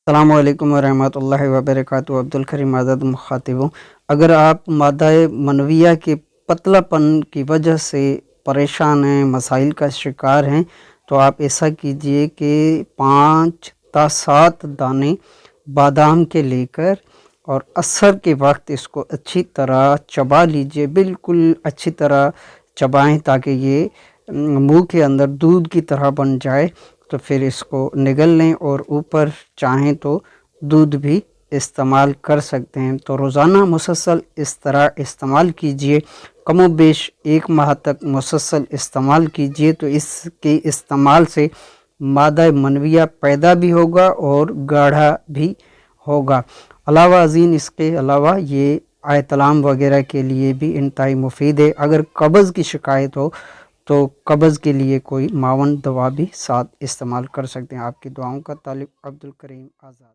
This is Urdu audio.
السلام علیکم ورحمۃ اللہ وبرکاتہ۔ عبدالکریم آزاد مخاطب ہوں۔ اگر آپ مادہ منویہ کے پتلا پن کی وجہ سے پریشان ہیں، مسائل کا شکار ہیں، تو آپ ایسا کیجئے کہ 5 تا 7 دانے بادام کے لے کر اور عصر کے وقت اس کو اچھی طرح چبا لیجئے، بالکل اچھی طرح چبائیں تاکہ یہ منہ کے اندر دودھ کی طرح بن جائے، تو پھر اس کو نگل لیں اور اوپر چاہیں تو دودھ بھی استعمال کر سکتے ہیں۔ تو روزانہ مسلسل اس طرح استعمال کیجئے، کم و بیش 1 ماہ تک مسلسل استعمال کیجئے، تو اس کے استعمال سے مادہ منویہ پیدا بھی ہوگا اور گاڑھا بھی ہوگا۔ علاوہ ازیں اس کے علاوہ یہ آیت-الام وغیرہ کے لیے بھی انتہائی مفید ہے۔ اگر قبض کی شکایت ہو تو قبض کے لیے کوئی معاون دوا بھی ساتھ استعمال کر سکتے ہیں۔ آپ کی دعاؤں کا طالب عبدالکریم آزاد۔